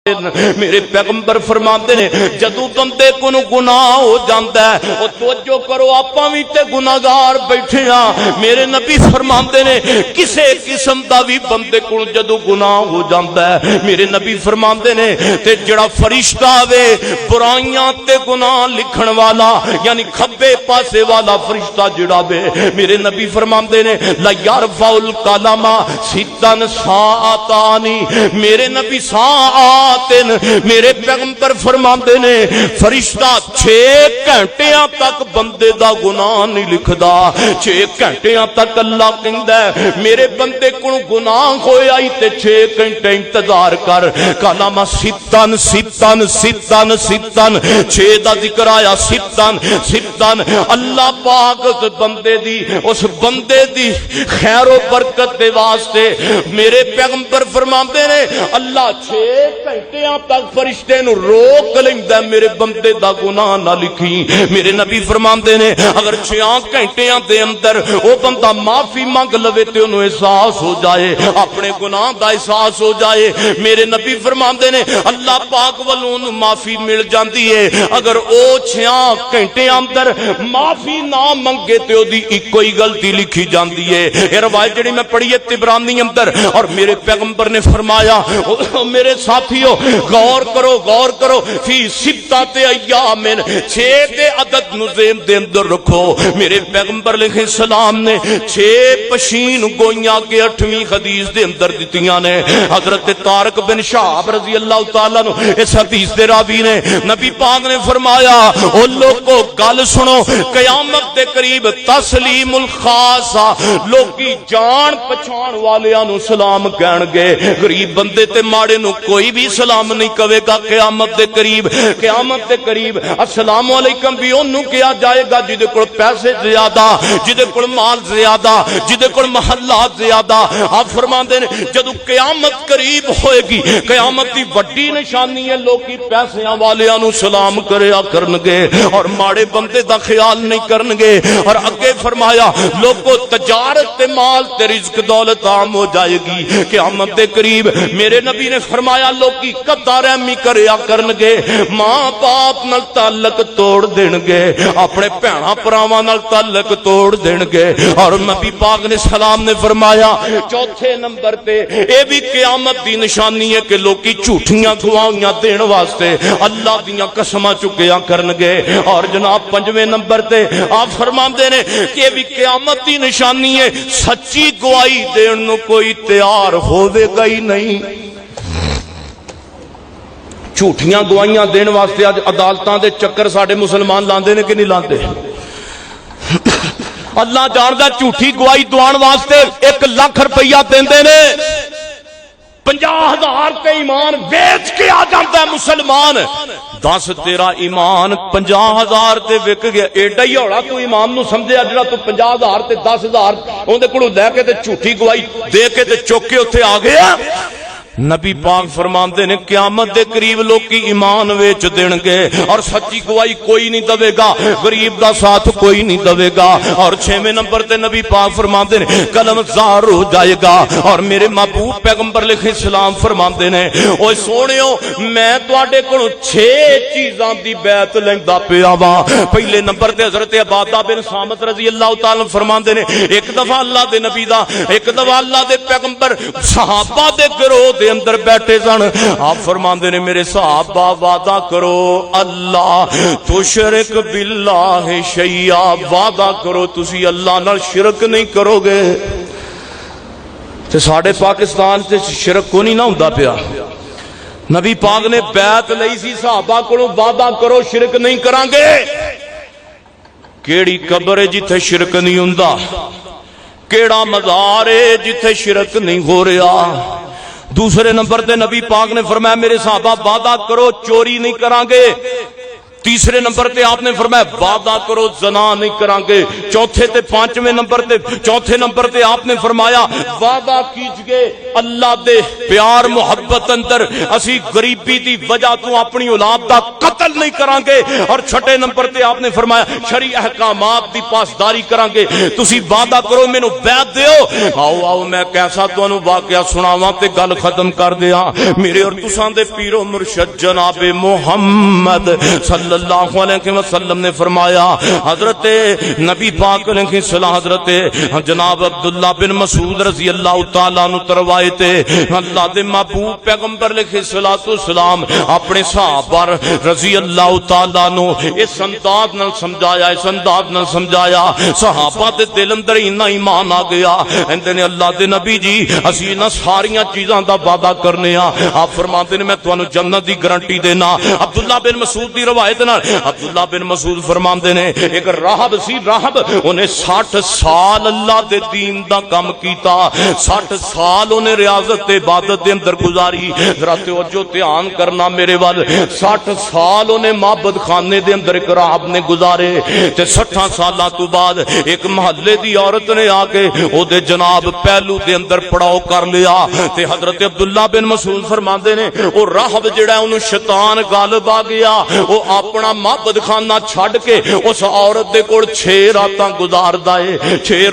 میرے پیغمبر فرماتے نے جدو بندے کو گناہ ہو جاتا ہے وہ توجہ کرو آپاں وی تے گناہگار بیٹھے ہاں میرے نبی فرماتے نے کسے قسم دا بھی بندے کو جدو گناہ ہو جاتا ہے میرے نبی فرماتے نے تے جڑا فرشتہ آوے برائیاں تے گناہ لکھن والا یعنی کھبے پاسے والا فرشتہ جڑا وے میرے نبی فرماتے نے لا یرفع الکلام ستن ساعتانی میرے نبی ساعت میرے پیغمبر فرماندے نے فرشتہ 6 گھنٹیاں تک بندے دا گناہ نہیں لکھدا 6 گھنٹیاں تک اللہ کہندا ہے میرے بندے کو گناہ ہویا ہی تے 6 گھنٹے انتظار کر کلام ستن ستن ستن ستن 6 دا ذکر آیا ستن ستن اللہ پاک اس بندے دی خیر و برکت دے واسطے میرے پیغمبر فرماندے نے اللہ 6 گھنٹیاں تک فرشتے نو روک لیندا میرے بندے دا گناہ نہ لکھی میرے نبی فرماندے نے اگر 6 گھنٹیاں دے اندر او بندہ معافی مانگ لوے تے انہوں احساس ہو جائے اپنے گناہ دا احساس ہو جائے میرے نبی فرماندے نے اللہ پاک والوں معافی مل جاندی ہے اگر او 6 گھنٹے اندر معافی نہ منگے تے او دی کوئی غلطی لکھی جاندی ہے یہ روایت جڑی میں پڑھی ہے طبرانی اندر اور میرے پیغمبر نے فرمایا میرے ساتھیو غور کرو فی ستۃ ایام 6 دے عدد نظیم دے اندر رکھو میرے پیغمبر علیہ السلام نے 6 پشین گوئیاں کے 8ویں حدیث دے اندر دتیاں نے حضرت طارق بن شہاب رضی اللہ تعالیٰ عنہ اس حدیث دے راوی نے نبی پاک نے فرمایا او لوگو گل سنو قیامت دے قریب تسلیم الخاصہ لوگی جان پچھان والیاں نو سلام کہن گے غریب بندے تے ماڑے نو کوئی بھی سلام نہیں کہے گا قیامت دے قریب السلام علیکم بھی انہوں کیا جائے گا جدے کول پیسے زیادہ جدے کول مال زیادہ جدے کول محلات زیادہ آپ فرماندے نے جدو قیامت قریب ہوئے گی قیامت دی بڑی نشانی ہے لوگی پیسیاں والیاں نو سلام کریا کرنگے اور ماڑے بندے دا خیال نہیں کرنگے اور اگے فرمایا لوگو تجارت تے مال تے رزق دولت عام ہو جائے گی قیامت دے قریب میرے نبی نے فرمایا لوگی قطع رحمی کریا کرنگے ماں باپ نال تعلق توڑ دینگے اپنے بھیڑاں بھراواں نال تعلق توڑ دینگے اور نبی پاک نے سلام نے فرمایا چوتھے نمبر تے اے بھی قیامت دی نشانی ہے کہ لوگی جھوٹیاں گواہیاں دین واسطے اللہ دیاں قسماں چکیا کرنگے اور جناب 5ویں نمبر تے آپ فرماندے نے کہ اے بھی قیامت دی نشانی ہے سچی گواہی دین نو کوئی تیار ہوے گا ہی نہیں جھوٹیاں گواہیاں دین واسطے آج عدالتاں دے چکر ساڑے مسلمان لاندے نے کہ نہیں لاندے اللہ جاندہ جھوٹی گواہی دوان واسطے 1 لاکھ روپیہ دیندے نے 50,000 تے ایمان بیچ کے آ جاندہ ہے مسلمان 10 تیرا ایمان 50,000 تے وک گیا ایڈا ہی ہوڑا تو ایمان نو سمجھے اجڑا تو 50,000 تے 10,000 اون دے کولوں لے کے تے جھوٹی گواہی دے کے تے چوک کے اوتھے آ گیا نبی پاک فرماندے نے قیامت دے قریب لوگ کی ایمان ویچ دینگے اور سچی گواہی کوئی نہیں دوے گا غریب دا ساتھ کوئی نہیں دوے گا اور 6ویں نمبر تے نبی پاک فرماندے نے قلم زار ہو جائے گا اور میرے محبوب پیغمبر علیہ السلام فرماندے نے اوے سونیو میں تواڈے کولوں 6 چیزاں دی بیعت لیندا پیا واں پہلے نمبر تے حضرت عبادہ بن صامت رضی اللہ تعالی فرماندے نے ایک دفعہ اللہ دے نبی دا ایک دفعہ اللہ دے پیغمبر صحابہ دے گروہ دے اندر بیٹھے سن آپ فرماندے نے میرے صحابہ وعدہ کرو اللہ تشرک باللہ شیئا وعدہ کرو تسی اللہ نال شرک نہیں کرو گے تے ساڑھے پاکستان تے شرک کو نہیں نہ ہوندا پیا نبی پاک نے بیعت لئی سی صحابہ کو وعدہ کرو شرک نہیں کران گے کیڑی قبر ہے جتھے شرک نہیں ہوندا کیڑا مزار ہے جتھے شرک نہیں ہو رہا دوسرے نمبر تے نبی پاک نے فرمایا میرے صحابہ وعدہ کرو چوری نہیں کران گے تیسرے نمبر تے آپ نے فرمایا وعدہ کرو زنا نہیں کران گے چوتھے تے 5ویں نمبر تے چوتھے نمبر تے آپ نے فرمایا وعدہ کیجئے اللہ دے پیار محبت اندر اسی غریبی دی وجہ تو اپنی اولاد دا قتل قتل نہیں کرانگے، اور چھٹے نمبر تے آپ نے فرمایا شرعی احکامات دی پاسداری کرانگے، تسی وعدہ کرو مینوں بیعت دیو۔ آؤ میں کیسا تانوں واقعہ سناواں تے گل ختم کر دیاں۔ میرے اور تساں دے پیر و مرشد جناب محمد صلی اللہ علیہ وسلم نے فرمایا، حضرت نبی پاک علیہ السلام حضرت جناب عبداللہ بن مسعود رضی اللہ تعالیٰ عنہ روایت ہے، اللہ دے محبوب پیغمبر علیہ السلام اپنے صحابہ رضی اللہ تعالیٰ عنہ اس انداز نال سمجھایا، اس انداز نال سمجھایا، صحابہ دے دل اندر اتنا ایمان آ گیا، اندے نے اللہ دے نبی جی اسی نہ ساریاں چیزاں دا وعدہ کرنے ہاں۔ آپ فرماتے نے میں تانوں جنت دی گارنٹی دینا۔ عبداللہ بن مسعود دی روایت نال عبداللہ بن مسعود فرماندے نے ایک راہب سی، راہب انہیں 60 سال اللہ دے دین دا کام کیتا، 60 سال انہیں ریاضت عبادت دے اندر گزاری۔ ذرا توجہ دھیان کرنا میرے وال، 60 سال انہیں معبد خانے دے اندر ایک راہب نے گزارے تے 60 سالاں تو بعد ایک محلے دی عورت نے آ کے او دے جناب پہلو دے اندر پڑاؤ کر لیا تے حضرت عبداللہ بن مسعود فرماندے نے او راہب جڑا ہے انہوں شیطان غالب آ گیا، وہ اپنا معبد خانہ چھڈ کے اس عورت دے کول 6 راتاں گزاردا ہے، 6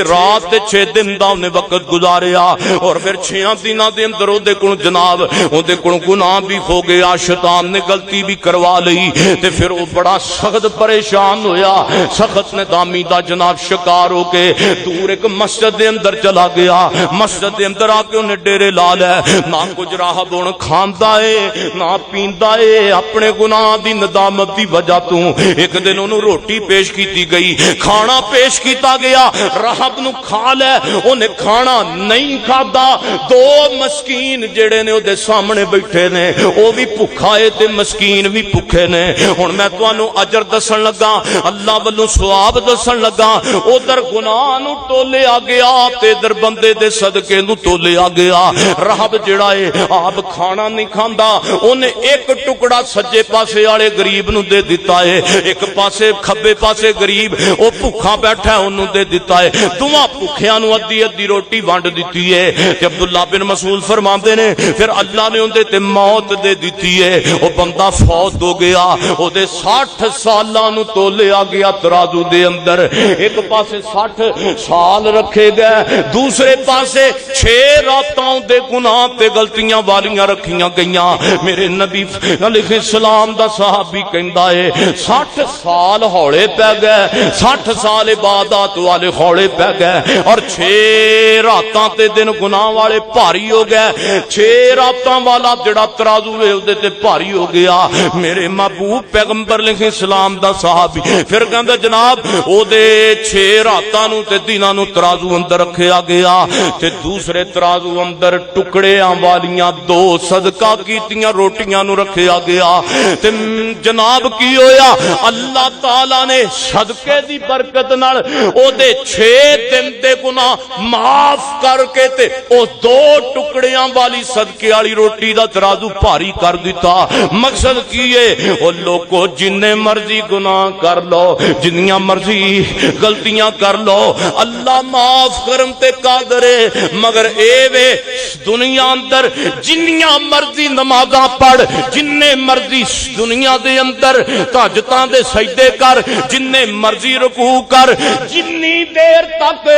رات تے 6 دن دا انہیں وقت گزاریا، اور پھر 6 دناں دے اندر او دے کول جناب او دے کول گناہ بھی ہو گیا، شیطان نے غلطی بھی کروا لئی تے پھر وہ بڑا سخت پریشان ہویا، سخت ندامی دا جناب شکار ہو کے دور ایک مسجد دے اندر چلا گیا، مسجد دے اندر آ کے انہیں ڈیرے لا لے، نہ کچھ راہب ہن کھاندا ہے نہ پیندا ہے، اپنے گناہ دی ندامت دی وجہ تو ایک دن انہوں روٹی پیش کیتی گئی، کھانا پیش کیتا گیا، راہب نو کھا لے، انہیں کھانا نہیں کھادا، 2 مسکین جڑے نے دے سامنے بیٹھے نے، وہ بھی بھکھا ہے تے مسکین بھی بھکھے نے۔ ہن میں تانوں اجر دسن لگا، اللہ والوں ثواب دسن لگا، ادھر گناہ نو ٹولے آ گیا تے ادھر بندے دے صدقے نو ٹولے آ گیا۔ راہب جڑا ہے آپ کھانا نہیں کھاندا، انہیں ایک ٹکڑا سجے پاسے والے غریب نو دے دیتا ہے، ایک پاسے کھبے پاسے غریب او بھکھا بیٹھا ہے انہوں دے دیتا ہے، دوواں بھکھیاں نو ادھی ادھی روٹی وانڈ دیتی ہے۔ تے عبداللہ بن مسعود فرماندے نے پھر اللہ نے اندے تے موت دے دیتی ہے، او بندہ فوت ہو گیا، او دے 60 سالاں نو تولے آ گیا ترازو دے اندر، ایک پاسے 60 سال رکھے گئے، دوسرے پاسے 6 راتاں دے گناہ تے غلطیاں والیاں رکھیاں گئیاں۔ میرے نبی علیہ السلام دا صحابی کہندا ہے 60 سال ہوڑے پہ گئے، 60 سال عبادات والے ہوڑے پہ گئے، اور 6 راتاں تے دن گناہ والے بھاری ہو گئے، 6 راتاں والا جڑا ترازو ہے اودے تے بھاری ہو گیا۔ میرے محبوب پیغمبر علیہ السلام دا صحابی پھر کہندا جناب او دے 6 راتاں نو تے دناں نو ترازو اندر رکھیا گیا تے دوسرے ترازو اندر ٹکڑیاں والیاں 2 صدقہ کیتیاں روٹیاں نو رکھیا گیا تے جناب کی ہویا، اللہ تعالی نے صدقے دی برکت نال او دے 6 دن دے گناہ معاف کر کے تے او 2 ٹکڑیاں والی صدقے والی روٹی دا ترازو بھاری کر دیتا۔ مقصد کی ہے او لوگو جننے مرضی گناہ کر لو، جنیاں مرضی غلطیاں کر لو، اللہ معاف کرن تے قادر ہے، مگر اے وے دنیا اندر جنیاں مرضی نمازاں پڑھ، جننے مرضی دنیا دے اندر تہجداں دے سجدے کر، جننے مرضی رکوع کر، جنی دیر تک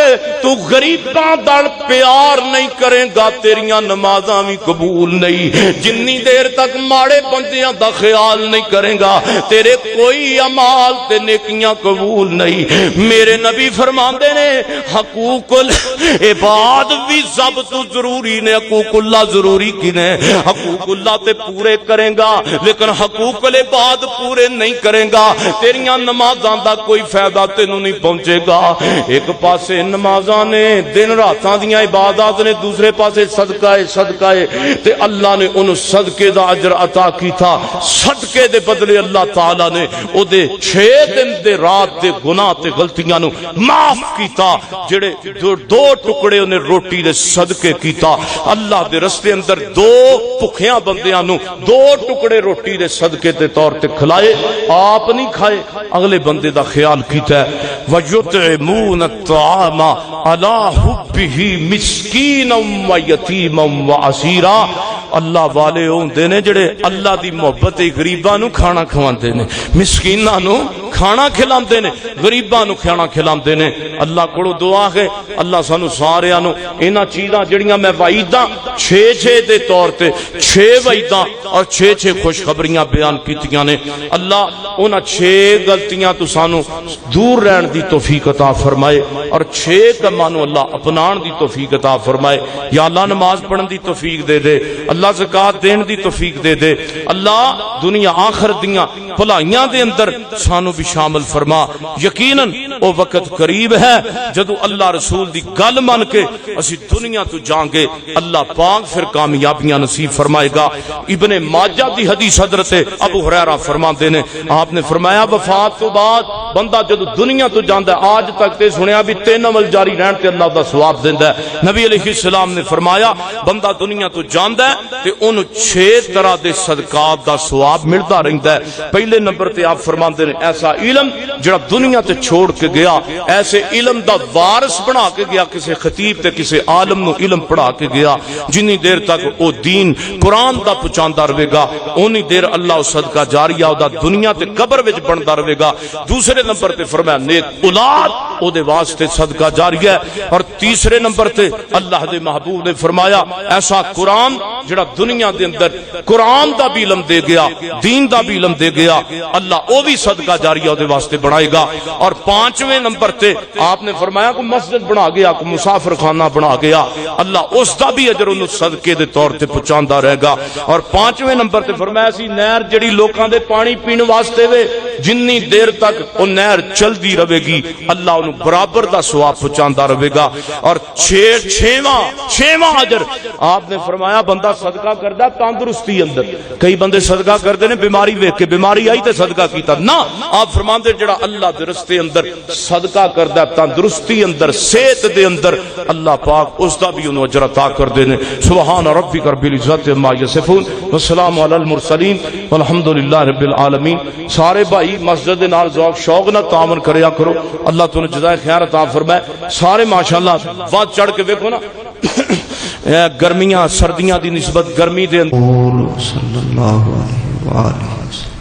تو غریباں دل پیار نہیں کرے گا تیریاں نمازاں بھی قبول نہیں، جنی دیر تک ماڑے بندیاں دا خیال نہیں کرے گا تیرے کوئی عمال تے نیکیاں قبول نہیں۔ میرے نبی فرماندے نے حقوق العباد بھی ضبط ضروری نے، حقوق اللہ ضروری کی نے، حقوق اللہ تے پورے کریں گا لیکن حقوق العباد پورے نہیں کریں گا تیریاں نمازاں دا کوئی فائدہ تینوں نہیں پہنچے گا۔ ایک پاسے نمازاں نے دن راتاں دیاں عبادات نے، دوسرے پاسے صدقہ ہے تے اللہ نے انہوں صدقے دا اجر عطا کی تھا، صدقے دے بدلے اللہ تعالی نے او دے 6 دن دے رات دے گناہ تے غلطیاں نو معاف کیتا، جڑے 2 ٹکڑے انہیں روٹی دے صدقے کیتا، اللہ دے رستے اندر 2 بھکھیاں بندیاں نو 2 ٹکڑے روٹی دے صدقے تے طور تے کھلائے، آپ نہیں کھائے، اگلے بندے دا خیال کیتا ہے۔ وَيُطْعِمُونَ الطَّعَامَ عَلَىٰ حُبِّهِ مِسْكِينًا وَيَتِيمًا وَأَسِيرًا۔ اللہ والے ہوندے نے جڑے اللہ دی دی محبت غریباں نو کھانا کھواندے نے، مسکیناں نو کھانا کھلاندے نے، غریباں نو کھانا کھلاندے نے۔ اللہ کولو دعا ہے اللہ سانو ساریاں نو انہاں چیزاں جڑیاں میں وعیداں 6 دے طور تے 6 وعیداں اور 6 خوشخبریاں بیان کیتیاں نے، اللہ انہاں 6 غلطیاں تو سانو دور رہن دی توفیق عطا فرمائے اور 6 کماں نو اللہ اپنان دی توفیق عطا فرمائے۔ یا اللہ نماز پڑھن دی توفیق دے دے، اللہ زکات دین دی توفیق دے دے، اللہ دنیا آخرت دیاں بھلائیاں دے اندر سانو بھی شامل فرما۔ یقیناً او وقت قریب ہے جدو اللہ رسول دی گل من کے اسی دنیا تو جانگے، اللہ پاک پھر کامیابیاں نصیب فرمائے گا۔ ابن ماجہ دی حدیث حضرت ابو ہریرہ فرماتے نے، آپ نے فرمایا وفات تو بعد بندہ جدو دنیا تو جاندا ہے، آج تک تے سنیا بھی 3 عمل جاری رہن تے اللہ دا ثواب دیندا ہے۔ نبی علیہ السلام نے فرمایا بندہ دنیا تو جاندا ہے تے اونوں 6 طرح دے صدقات دا ثواب ملدا رہندا ہے۔ پہلے نمبر تے آپ فرماندے نے ایسا علم جڑا دنیا تے چھوڑ کے گیا، ایسے علم دا وارث بنا کے گیا، کسی خطیب تے کسی عالم نو علم پڑھا کے گیا، جنی دیر تک او دین قرآن دا پہنچاندا رہے گا اونی دیر اللہ صدقہ جاریہ او دا دنیا تے قبر وچ بندا رہے گا۔ دوسرے نمبر تے فرمایا نیک اولاد او دے واسطے صدقہ جاریہ ہے، اور تیسرے نمبر تے اللہ دے محبوب نے فرمایا ایسا قرآن جڑا دنیا دے اندر قرآن دا بھی علم دے گیا، دین دا بھی علم دے گیا، اللہ او بھی صدقہ جاریہ او دے واسطے بنائے گا۔ اور 5ویں نمبر تے آپ نے فرمایا کوئی مسجد بنا گیا، کوئی مسافر خانہ بنا گیا، اللہ اس دا بھی اجر انہوں صدقے دے طور تے پہنچاندا رہے گا۔ اور 5ویں نمبر تے فرمایا سی نہر جڑی لوکاں دے پانی پین واسطے وے، جنی دیر تک وہ نہر چلدی رہے گی اللہ انہوں برابر دا ثواب پہنچاندا رہے گا۔ اور 6واں اجر آپ نے فرمایا بندہ صدقہ کردا تندرستی اندر، کئی بندے صدقہ کردے نے بیماری ویکھ کے، بیماری آئی تے صدقہ کیتا نہ، آپ فرماندے جڑا اللہ دے رستے اندر صدقہ کردا تندرستی اندر، صحت دے اندر، اللہ پاک اس دا بھی انہوں اجر عطا کر دینے۔ سبحان ربک رب العزت عما یصفون والسلام علی المرسلین والحمدللہ رب العالمین۔ سارے بھائی مسجد نال ذوق شوق نہ تعاون کریا کرو، اللہ تمہیں جزائے خیر عطا فرمائے۔ سارے ماشاءاللہ بات چڑھ کے دیکھو نا گرمیاں سردیاں دی نسبت گرمی دے اندر صلی اللہ علیہ وآلہ وسلم